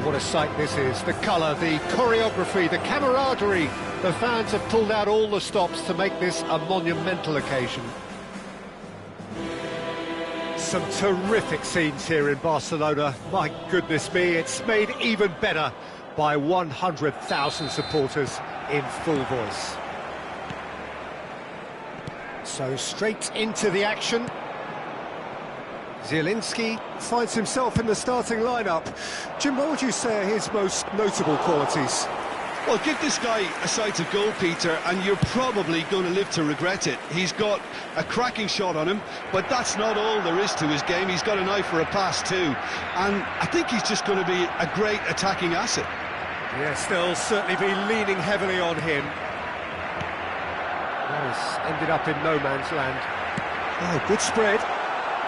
Well, what a sight this is. The colour, the choreography, the camaraderie. The fans have pulled out all the stops to make this a monumental occasion. Some terrific scenes here in Barcelona. My goodness me, it's made even better by 100,000 supporters in full voice. So straight into the action. Zielinski finds himself in the starting lineup. Jim, what would you say are his most notable qualities? Well, give this guy a sight of goal, Peter, and you're probably going to live to regret it. He's got a cracking shot on him, but that's not all there is to his game. He's got an eye for a pass too, and I think he's just going to be a great attacking asset. Yes, they'll certainly be leaning heavily on him. Well, he's ended up in no man's land. Oh, good spread.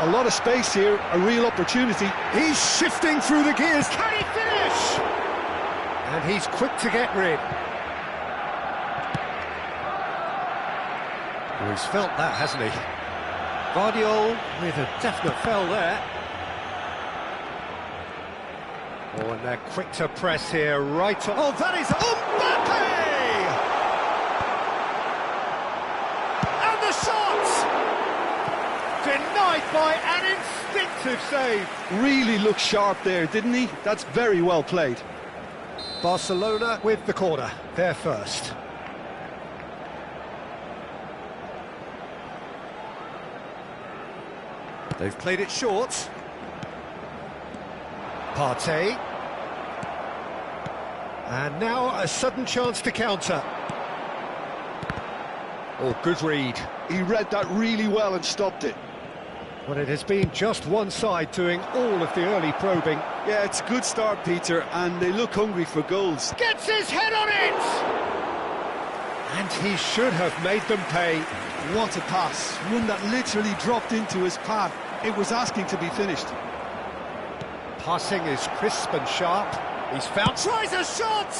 A lot of space here, a real opportunity. He's shifting through the gears. Can he finish? And he's quick to get rid. Well, he's felt that, hasn't he? Guardiola with a definite foul there. Oh, and they're quick to press here, right on. Oh, that is Mbappe! And the shot! Denied by an instinctive save. Really looked sharp there, didn't he? That's very well played. Barcelona with the corner, they're first. They've played it short. Partey. And now a sudden chance to counter. Oh, good read. He read that really well and stopped it. Well, it has been just one side doing all of the early probing. Yeah, it's a good start, Peter, and they look hungry for goals. Gets his head on it! And he should have made them pay. What a pass. One that literally dropped into his path. It was asking to be finished. Passing is crisp and sharp. He's found... Tries a shot!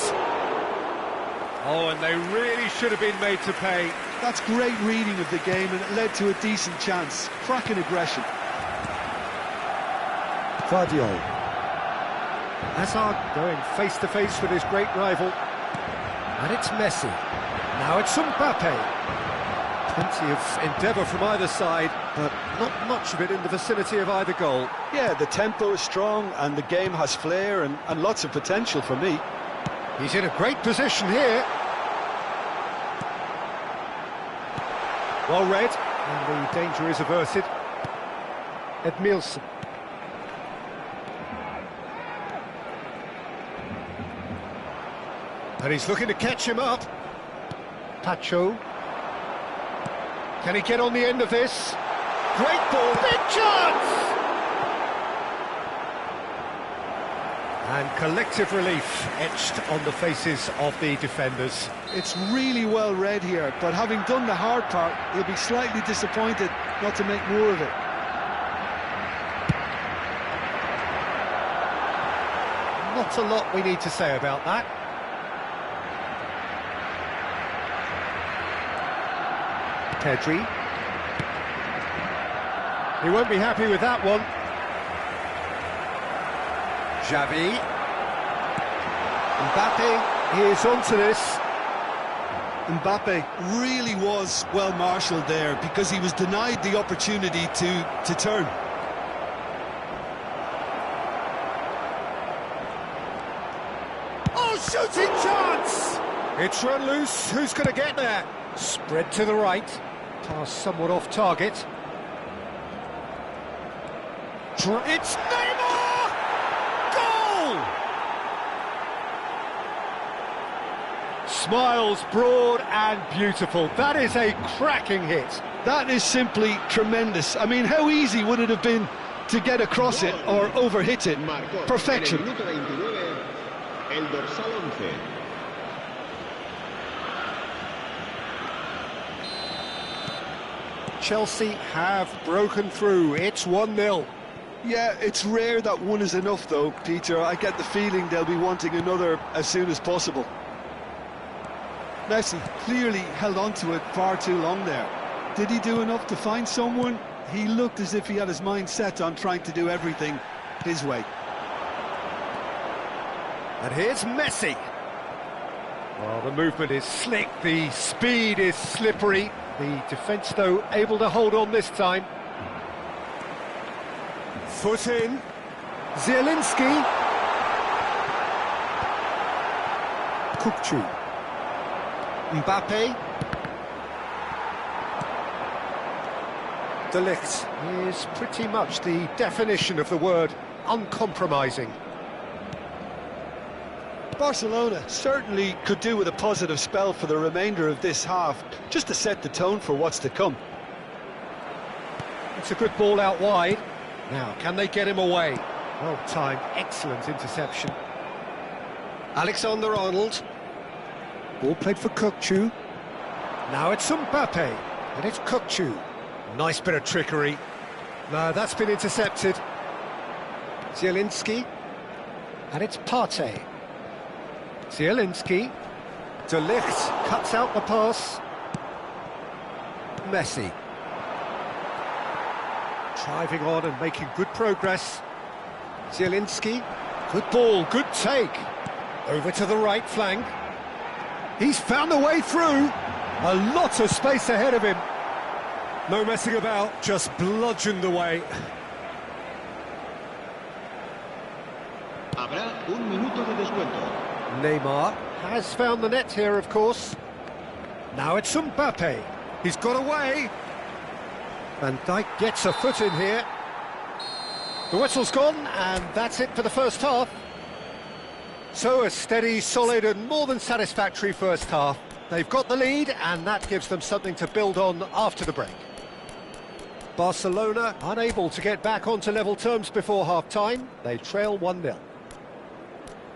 Oh, and they really should have been made to pay. That's great reading of the game, and it led to a decent chance. Cracking aggression. Guardiola. Hazard going face-to-face with his great rival. And it's Messi. Now it's Mbappe. Plenty of endeavour from either side, but not much of it in the vicinity of either goal. Yeah, the tempo is strong, and the game has flair and lots of potential for me. He's in a great position here. Well read, and the danger is averted. Edmilson. And he's looking to catch him up. Pacho. Can he get on the end of this? Great ball, big chance! And collective relief etched on the faces of the defenders. It's really well read here, but having done the hard part, he'll be slightly disappointed not to make more of it. Not a lot we need to say about that. Pedri. He won't be happy with that one. Xavi. Mbappe is onto this. Mbappe really was well marshalled there because he was denied the opportunity to turn. Oh, shooting chance! It's run loose. Who's going to get there? Spread to the right. Pass somewhat off target. It's Neymar! Goal! Smiles broad and beautiful. That is a cracking hit. That is simply tremendous. I mean, how easy would it have been to get across it or overhit it? Perfection. Chelsea have broken through. It's 1-0. Yeah, it's rare that one is enough, though, Peter. I get the feeling they'll be wanting another as soon as possible. Messi clearly held on to it far too long there. Did he do enough to find someone? He looked as if he had his mind set on trying to do everything his way. And here's Messi. Well, the movement is slick, the speed is slippery. The defence, though, able to hold on this time. Foot in. Zielinski. Kukçu. Mbappe. De Ligt is pretty much the definition of the word uncompromising. Barcelona certainly could do with a positive spell for the remainder of this half, just to set the tone for what's to come. It's a good ball out wide. Now, can they get him away? Well timed, excellent interception. Alexander-Arnold. Ball played for Kukçu. Now it's Mbappe, and it's Kukçu. Nice bit of trickery. No, that's been intercepted. Zielinski. And it's Partey. Zielinski. De Ligt cuts out the pass. Messi. Driving on and making good progress. Zielinski. Good ball, good take. Over to the right flank. He's found a way through. A lot of space ahead of him. No messing about, just bludgeoned away. Habrá un minuto de descuento. Neymar has found the net here, of course. Now it's Mbappe. He's got away. Van Dijk gets a foot in here. The whistle's gone, and that's it for the first half. So a steady, solid and more than satisfactory first half. They've got the lead, and that gives them something to build on after the break. Barcelona unable to get back onto level terms before half-time. They trail 1-0.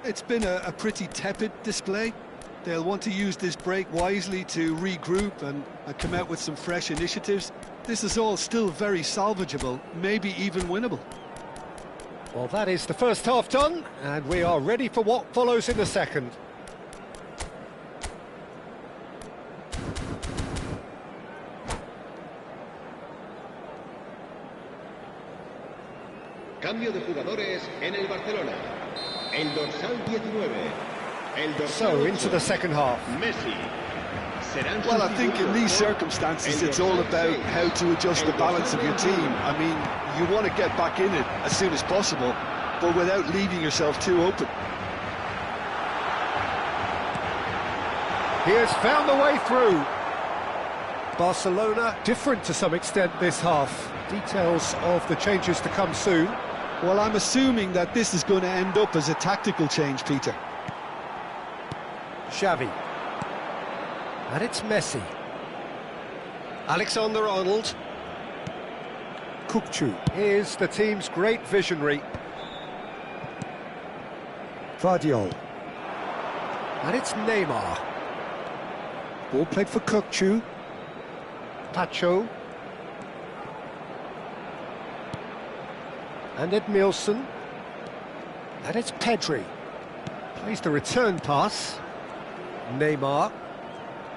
It's been a pretty tepid display. They'll want to use this break wisely to regroup and come out with some fresh initiatives. This is all still very salvageable, maybe even winnable. Well, that is the first half done, and we are ready for what follows in the second. Cambio de jugadores en el Barcelona. El dorsal 19. El dorsal So, into the second half. Messi. Well, I think in these circumstances it's all about how to adjust the balance of your team. I mean, you want to get back in it as soon as possible, but without leaving yourself too open. He has found the way through. Barcelona different to some extent this half. Details of the changes to come soon. Well, I'm assuming that this is going to end up as a tactical change, Peter. Xavi. And it's Messi. Alexander-Arnold. Kukçu is the team's great visionary. Vardiol. And it's Neymar. Ball played for Kukçu. Pacho. And Edmilson. And it's Pedri. Plays the return pass. Neymar.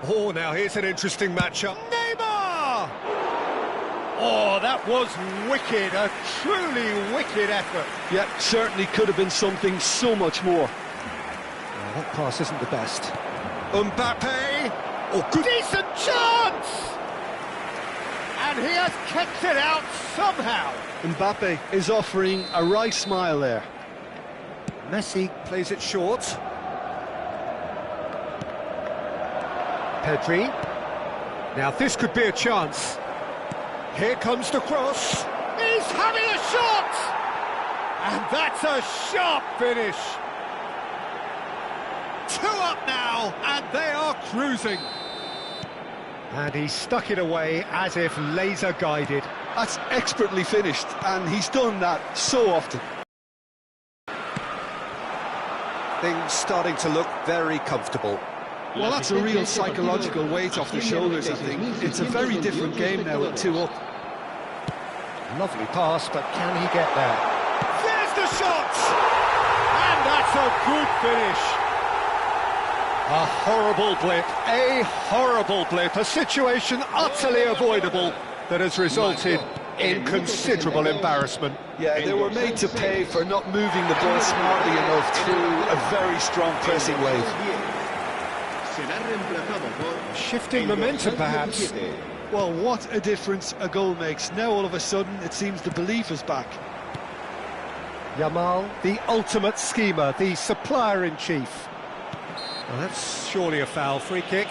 Oh, now here's an interesting matchup. Neymar! Oh, that was wicked, a truly wicked effort. Yeah, certainly could have been something so much more. Well, that pass isn't the best. Mbappe! Oh, good. Decent chance! And he has kept it out somehow. Mbappe is offering a wry smile there. Messi plays it short. Pedri. Now this could be a chance. Here comes the cross. He's having a shot! And that's a sharp finish. 2 up now, and they are cruising. And he stuck it away as if laser guided. That's expertly finished, and he's done that so often. Things starting to look very comfortable. Well, that's a real psychological weight off the shoulders, I think. It's a very different game now at 2 up. Lovely pass, but can he get there? There's the shot! And that's a good finish. A horrible blip, a situation utterly avoidable that has resulted in considerable embarrassment. Yeah, they were made to pay for not moving the ball smartly enough through a very strong pressing wave. Shifting momentum, perhaps. Well, what a difference a goal makes. Now all of a sudden it seems the belief is back. Yamal, the ultimate schemer, the supplier-in-chief. Well, that's surely a foul. Free kick.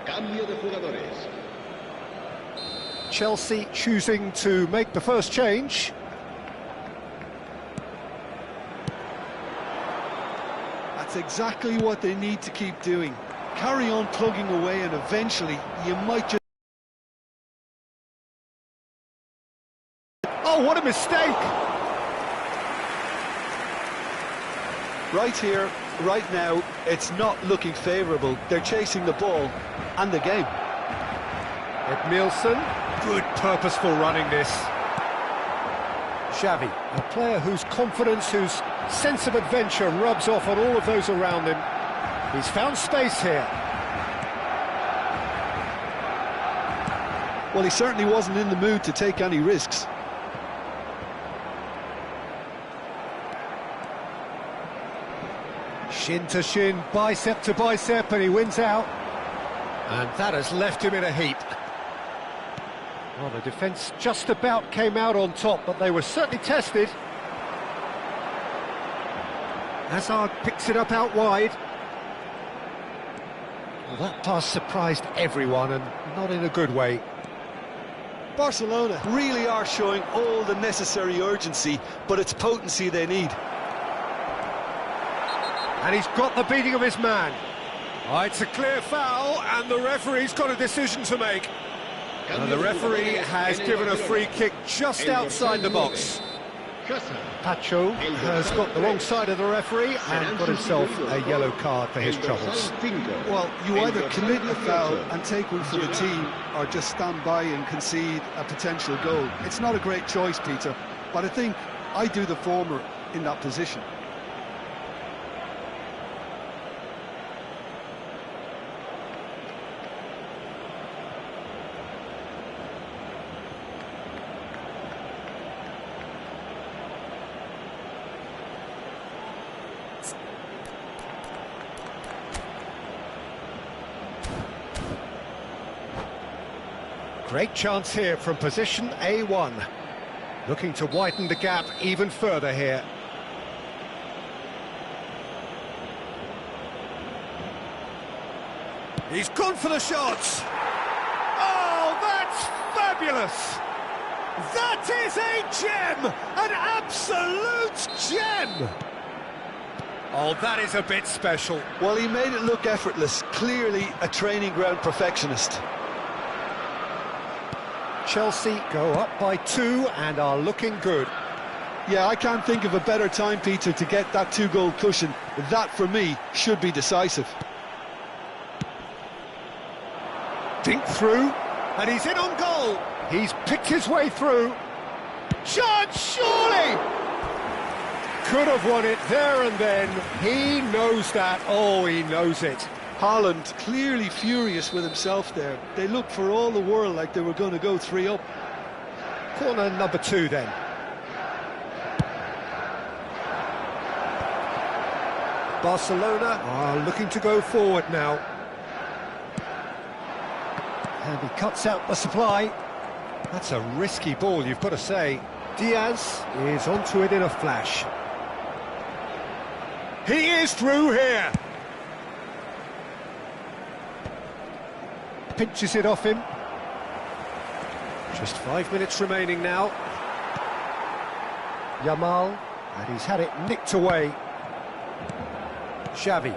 Cambio de jugadores. Chelsea choosing to make the first change. That's exactly what they need to keep doing. Carry on plugging away and eventually you might just... Oh, what a mistake! Right here, right now, it's not looking favourable. They're chasing the ball and the game. Nielsen, good purposeful running this. Xavi, a player whose confidence, whose sense of adventure rubs off on all of those around him. He's found space here. Well, he certainly wasn't in the mood to take any risks. Shin to shin, bicep to bicep, and he wins out. And that has left him in a heap. Well, the defence just about came out on top, but they were certainly tested. Hazard picks it up out wide. Well, that pass surprised everyone, and not in a good way. Barcelona really are showing all the necessary urgency, but it's potency they need. And he's got the beating of his man. Oh, it's a clear foul, and the referee's got a decision to make. And the referee has given a free kick just outside the box. Pacho has got the wrong side of the referee and got himself a yellow card for his troubles. Well, you either commit a foul and take one for the team, or just stand by and concede a potential goal. It's not a great choice, Peter, but I think I do the former in that position. Great chance here from position A1. Looking to widen the gap even further here. He's gone for the shots. Oh, that's fabulous! That is a gem! An absolute gem! Oh, that is a bit special. Well, he made it look effortless. Clearly a training ground perfectionist. Chelsea go up by 2 and are looking good. Yeah, I can't think of a better time, Peter, to get that 2-goal cushion. That, for me, should be decisive. Dink through, and he's in on goal. He's picked his way through. Chance, surely! Could have won it there and then. He knows that. Oh, he knows it. Haaland clearly furious with himself there. They looked for all the world like they were going to go 3 up. Corner number 2 then. Barcelona are looking to go forward now. And he cuts out the supply. That's a risky ball, you've got to say. Diaz is onto it in a flash. He is through here! Pinches it off him. Just 5 minutes remaining now. Yamal, and he's had it nicked away. Xavi.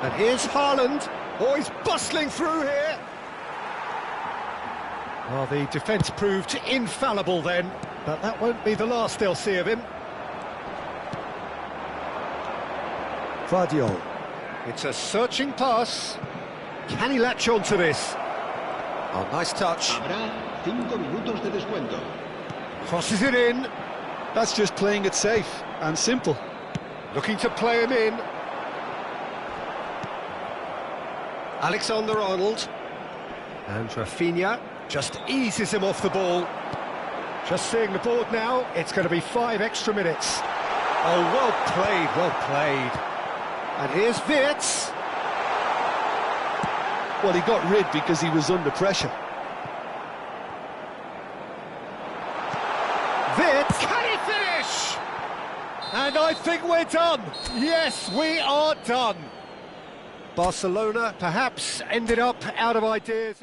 And here's Haaland. Oh, he's bustling through here. Well, the defence proved infallible then, but that won't be the last they'll see of him. Vardiol. It's a searching pass. Can he latch on to this? Oh, nice touch. Habrá 5 minutos de descuento. Crosses it in. That's just playing it safe and simple. Looking to play him in. Alexander-Arnold. And Rafinha just eases him off the ball. Just seeing the board now, it's going to be 5 extra minutes. Oh, well played, well played. And here's Wirtz. Well, he got rid because he was under pressure. Wirtz, can he finish? And I think we're done. Yes, we are done. Barcelona perhaps ended up out of ideas.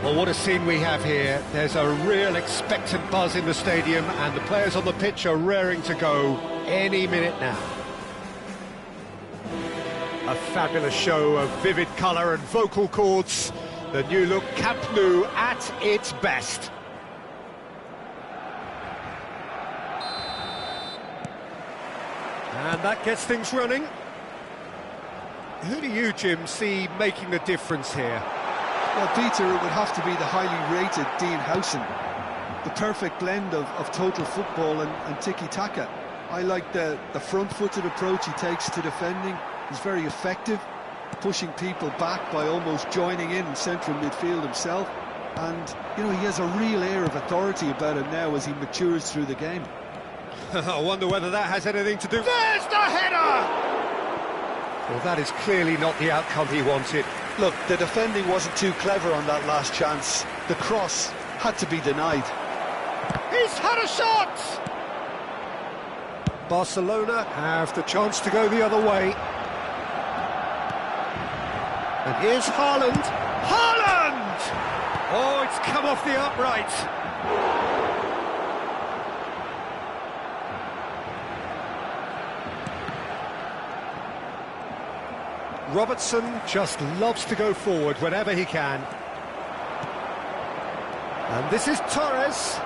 Well, what a scene we have here. There's a real expectant buzz in the stadium, and the players on the pitch are raring to go any minute now. A fabulous show of vivid colour and vocal cords. The new look Camp Nou at its best. And that gets things running. Who do you, Jim, see making the difference here? Well, Peter, it would have to be the highly rated Dean Howson. The perfect blend of total football and tiki-taka. I like the front-footed approach he takes to defending. He's very effective, pushing people back by almost joining in central midfield himself. And, you know, he has a real air of authority about him now as he matures through the game. I wonder whether that has anything to do... There's the header! Well, that is clearly not the outcome he wanted. Look, the defending wasn't too clever on that last chance. The cross had to be denied. He's had a shot! Barcelona have the chance to go the other way. And here's Haaland. Haaland! Oh, it's come off the upright. Robertson just loves to go forward whenever he can. And this is Torres.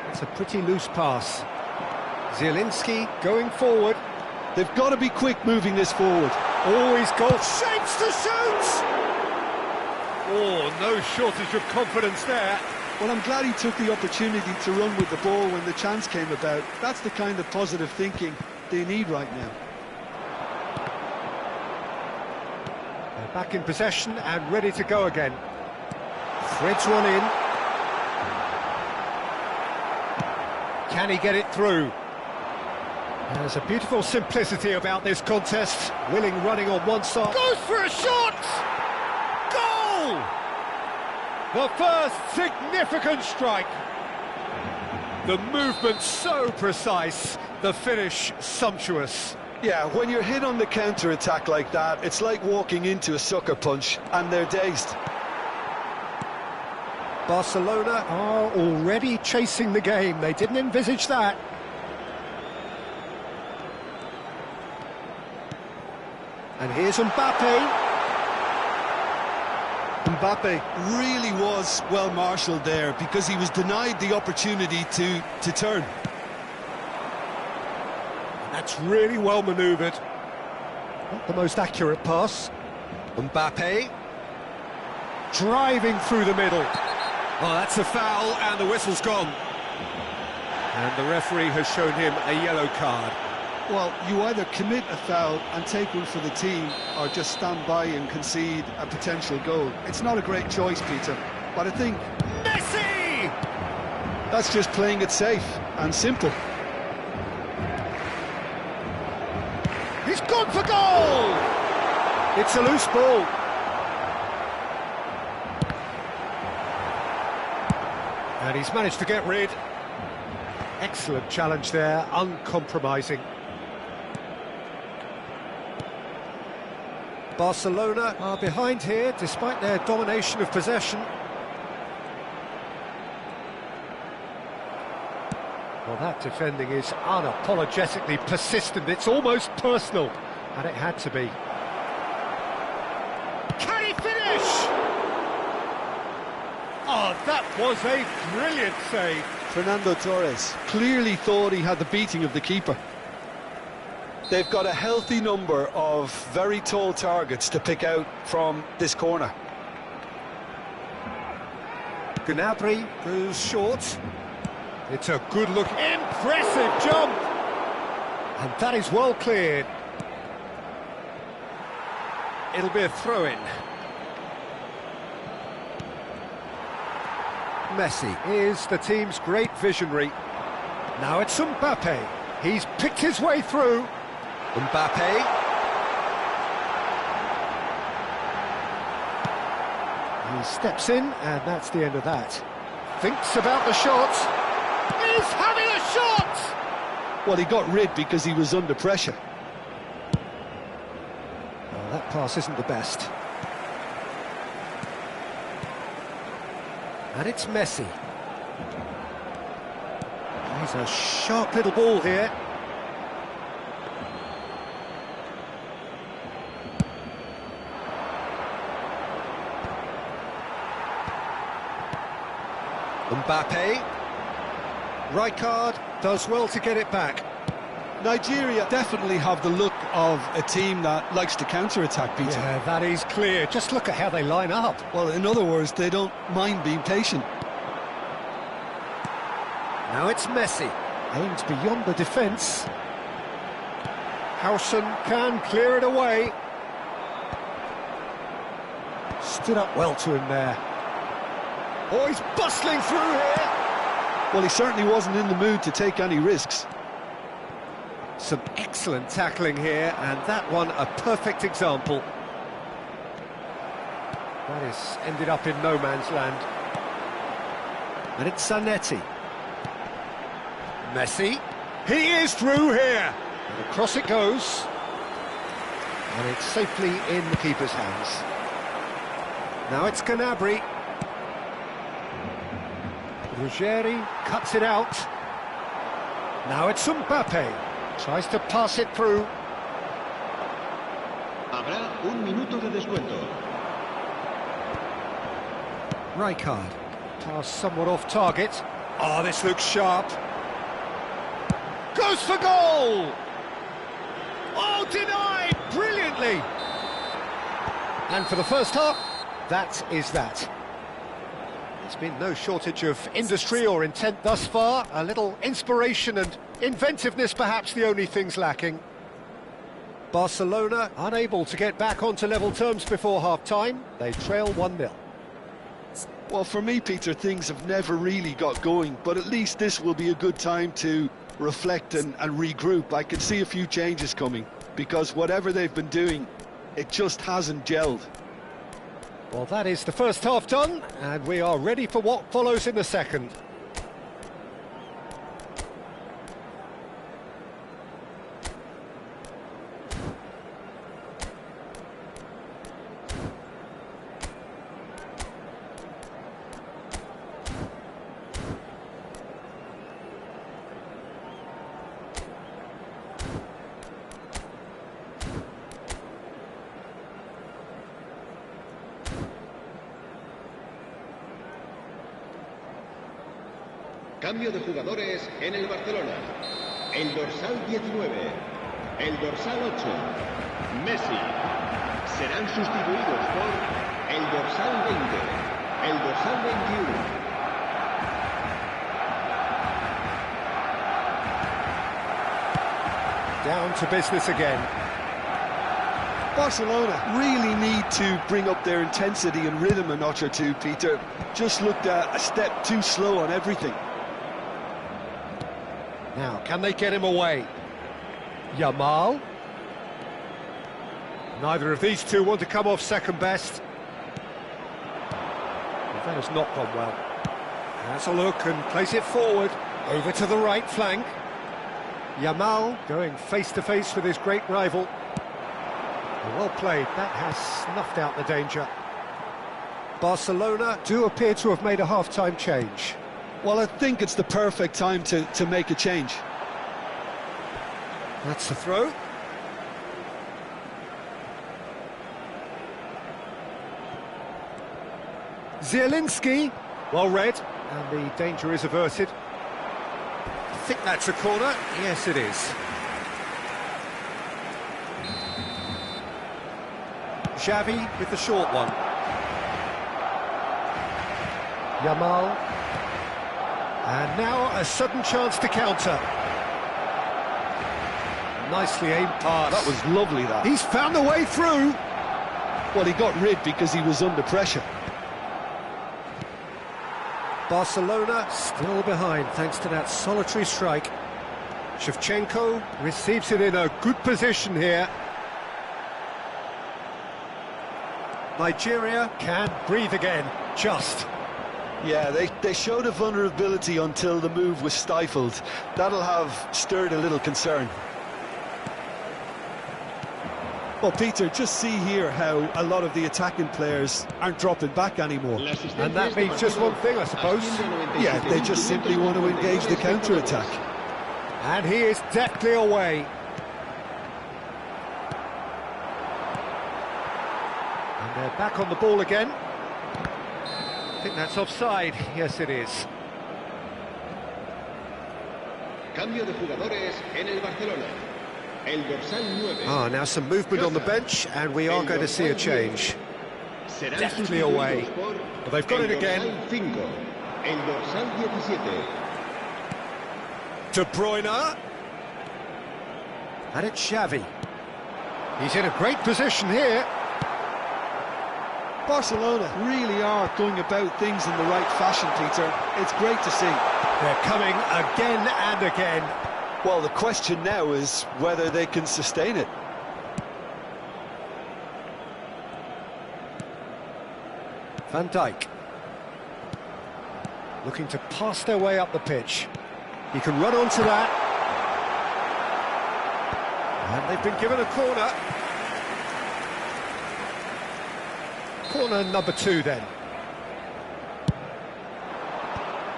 It's a pretty loose pass. Zielinski going forward. They've got to be quick moving this forward. Oh, he's got shapes to shoot! Oh, no shortage of confidence there. Well, I'm glad he took the opportunity to run with the ball when the chance came about. That's the kind of positive thinking they need right now. They're back in possession and ready to go again. Threads one in. Can he get it through? There's a beautiful simplicity about this contest. Willing running on one side. Goes for a shot! Goal! The first significant strike. The movement so precise, the finish sumptuous. Yeah, when you're hit on the counter-attack like that, it's like walking into a sucker punch, and they're dazed. Barcelona are already chasing the game. They didn't envisage that. And here's Mbappe. Mbappe really was well marshalled there because he was denied the opportunity to turn. That's really well manoeuvred. Not the most accurate pass. Mbappe driving through the middle. Oh, that's a foul, and the whistle's gone. And the referee has shown him a yellow card. Well, you either commit a foul and take one for the team, or just stand by and concede a potential goal. It's not a great choice, Peter, but I think... Messi! That's just playing it safe and simple. He's gone for goal! It's a loose ball. And he's managed to get rid. Excellent challenge there, uncompromising. Barcelona are behind here, despite their domination of possession. Well, that defending is unapologetically persistent. It's almost personal, and it had to be. Can he finish? Oh, that was a brilliant save. Fernando Torres clearly thought he had the beating of the keeper. They've got a healthy number of very tall targets to pick out from this corner. Gnabry goes short. It's a good look. Impressive jump! And that is well cleared. It'll be a throw-in. Messi is the team's great visionary. Now it's Mbappe. He's picked his way through. Mbappe. He steps in, and that's the end of that. Thinks about the shot. He's having a shot! Well, he got rid because he was under pressure. Well, that pass isn't the best. And it's Messi. He's a sharp little ball here. Mbappe. Rijkaard does well to get it back. Nigeria definitely have the look of a team that likes to counter-attack, Peter. Yeah, that is clear. Just look at how they line up. Well, in other words, they don't mind being patient. Now it's Messi. Aimed beyond the defence. Howson can clear it away. Stood up well to him there. Oh, he's bustling through here. Well, he certainly wasn't in the mood to take any risks. Some excellent tackling here, and that one a perfect example. That is ended up in no man's land. And it's Zanetti. Messi. He is through here. And across it goes. And it's safely in the keeper's hands. Now it's Gnabry. Ruggeri cuts it out. Now it's Mbappe. Tries to pass it through. Habrá un minuto de descuento. Rijkaard. Pass somewhat off target. Oh, this looks sharp. Goes for goal! Oh, denied! Brilliantly! And for the first half, that is that. There's been no shortage of industry or intent thus far. A little inspiration and inventiveness, perhaps the only things lacking. Barcelona unable to get back onto level terms before half-time. They trail 1-0. Well, for me, Peter, things have never really got going, but at least this will be a good time to reflect and regroup. I can see a few changes coming, because whatever they've been doing, it just hasn't gelled. Well, that is the first half done, and we are ready for what follows in the second. Cambio de jugadores en el Barcelona. El dorsal 19, el dorsal 8, Messi. Serán sustituidos por el dorsal 20, el dorsal 21. Down to business again. Barcelona really need to bring up their intensity and rhythm a notch or two, Peter. Just looked a step too slow on everything. Now, can they get him away? Yamal. Neither of these two want to come off second best. Well, that has not gone well. Has a look and plays it forward. Over to the right flank. Yamal going face-to-face with his great rival. Well played, that has snuffed out the danger. Barcelona do appear to have made a half-time change. Well, I think it's the perfect time to make a change. That's the throw. Zielinski, well read, and the danger is averted. I think that's a corner. Yes, it is. Xavi with the short one. Yamal. And now a sudden chance to counter. Nicely aimed pass. That was lovely, that. He's found a way through. Well, he got rid because he was under pressure. Barcelona still behind thanks to that solitary strike. Shevchenko receives it in a good position here. Nigeria can breathe again, just. Yeah, they showed a vulnerability until the move was stifled. That'll have stirred a little concern. Well, Peter, just see here how a lot of the attacking players aren't dropping back anymore. And that means just one thing, I suppose. Yeah, they just simply want to engage the counter-attack. And he is deftly away. And they're back on the ball again. I think that's offside. Yes, it is. Cambio de jugadores en el Barcelona. El dorsal 9. Now some movement on the bench, and we are going to see a change. Definitely away. But they've got it again. El dorsal 17. De Bruyne. And it's Xavi. He's in a great position here. Barcelona really are going about things in the right fashion, Peter. It's great to see. They're coming again and again. Well, the question now is whether they can sustain it. Van Dijk. Looking to pass their way up the pitch. He can run onto that. And they've been given a corner. Corner number 2 then.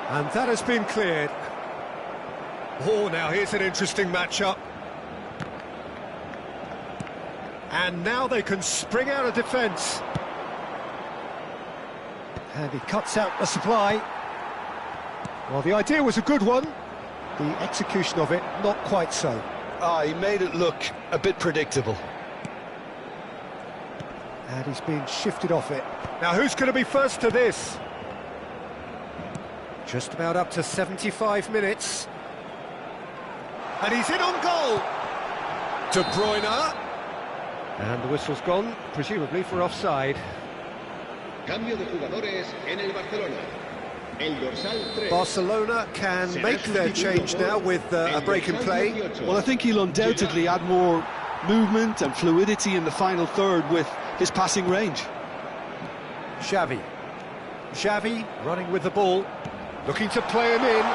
And that has been cleared. Oh, now here's an interesting matchup. And now they can spring out of defence. And he cuts out the supply. Well, the idea was a good one. The execution of it, not quite so. He made it look a bit predictable. And he's been shifted off it. Now, who's going to be first to this? Just about up to 75 minutes. And he's in on goal. De Bruyne. And the whistle's gone, presumably for offside. Cambio de jugadores en el Barcelona. El dorsal 3. Barcelona can make their change now with a break in play. Well, I think he'll undoubtedly add more movement and fluidity in the final third with his passing range. Xavi. Xavi running with the ball, looking to play him in.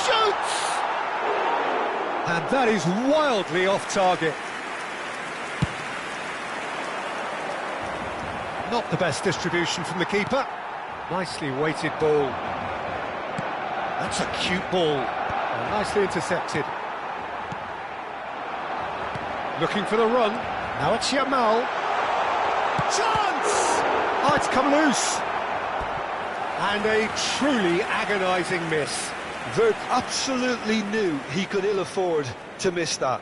Shoots! And that is wildly off target. Not the best distribution from the keeper. Nicely weighted ball. That's a cute ball. Nicely intercepted. Looking for the run. Now it's Yamal. Chance! Oh, it's come loose. And a truly agonising miss. Vert absolutely knew he could ill afford to miss that.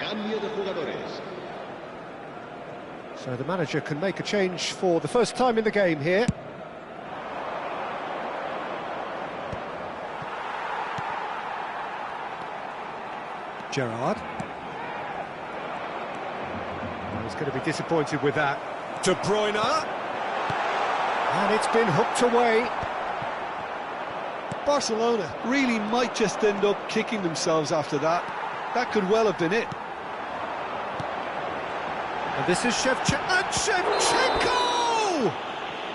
Cambio de jugadores. So the manager can make a change for the first time in the game here. Gerrard. He's going to be disappointed with that. De Bruyne. And it's been hooked away. Barcelona really might just end up kicking themselves after that. That could well have been it. And this is Shevchenko!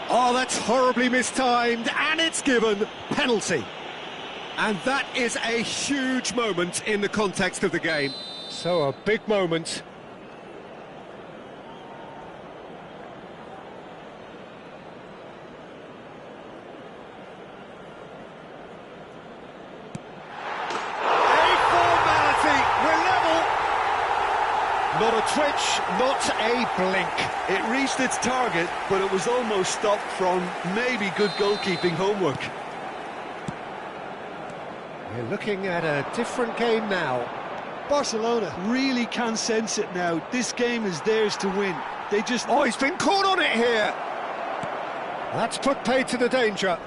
Oh, that's horribly mistimed, and it's given penalty. And that is a huge moment in the context of the game. So a big moment. Not a twitch, touch, not a blink. It reached its target, but it was almost stopped from maybe good goalkeeping homework. We're looking at a different game now. Barcelona really can sense it now. This game is theirs to win. They just... Oh, he's been caught on it here. That's put paid to the danger.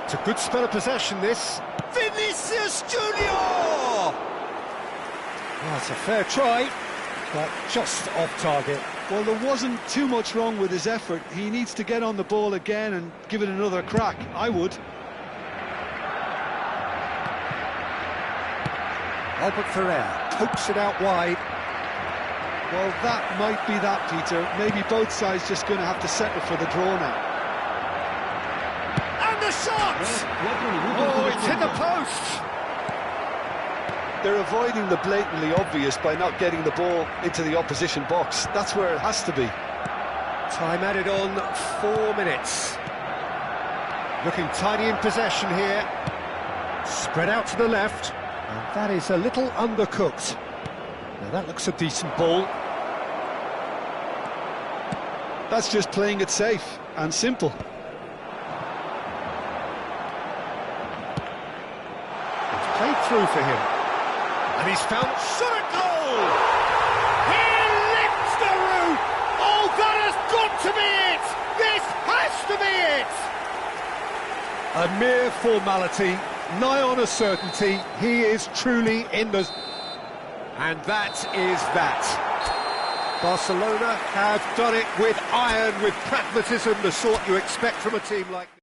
It's a good spell of possession, this. Vinicius Junior! Well, it's a fair try, but just off target. Well, there wasn't too much wrong with his effort. He needs to get on the ball again and give it another crack. I would. Albert Ferrer pokes it out wide. Well, that might be that, Peter. Maybe both sides just going to have to settle for the draw now. And the shot! Oh, it's hit the post! They're avoiding the blatantly obvious by not getting the ball into the opposition box. That's where it has to be. Time added on, 4 minutes. Looking tidy in possession here. Spread out to the left. And that is a little undercooked. Now that looks a decent ball. That's just playing it safe and simple. It's played through for him. And he's found shot at goal! He lifts the roof! Oh, that has got to be it! This has to be it! A mere formality, nigh on a certainty. He is truly in the... And that is that. Barcelona have done it with iron, with pragmatism, the sort you expect from a team like this.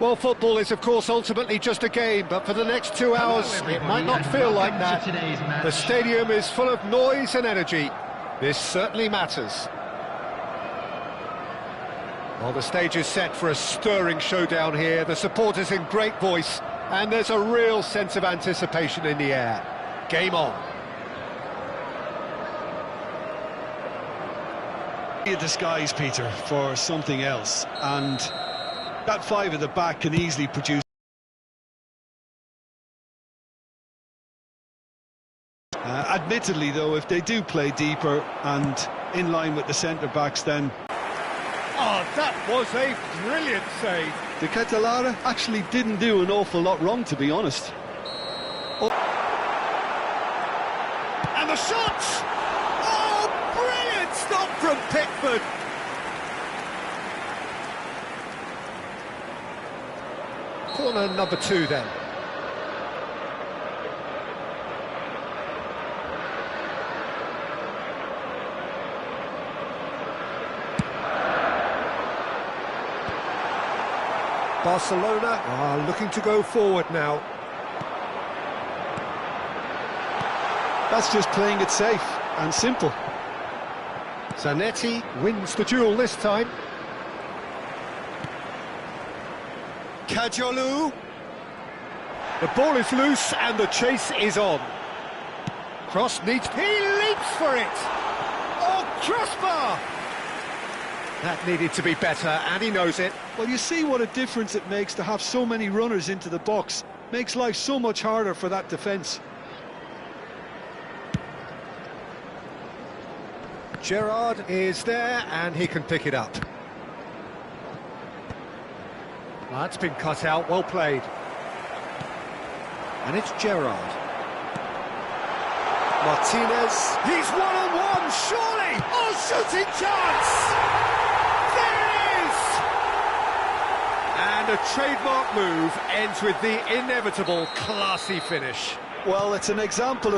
Well, football is, of course, ultimately just a game, but for the next 2 hours, it might not feel like that. The stadium is full of noise and energy. This certainly matters. Well, the stage is set for a stirring showdown here. The supporters in great voice, and there's a real sense of anticipation in the air. Game on. A disguise, Peter, for something else, and that five at the back can easily produce. Admittedly, though, if they do play deeper and in line with the centre-backs, then... Oh, that was a brilliant save. The Catalara actually didn't do an awful lot wrong, to be honest. Oh. And the shot! Oh, brilliant stop from Pickford. Corner number 2 then. Barcelona are looking to go forward now. That's just playing it safe and simple. Zanetti wins the duel this time. Kajolu. The ball is loose and the chase is on. Cross needs... He leaps for it! Oh, crossbar! That needed to be better, and he knows it. Well, you see what a difference it makes to have so many runners into the box. Makes life so much harder for that defence. Gerrard is there, and he can pick it up. That's been cut out, well played. And it's Gerrard. Martinez. He's one-on-one, surely! Oh, shooting chance! And a trademark move ends with the inevitable classy finish. Well, it's an example of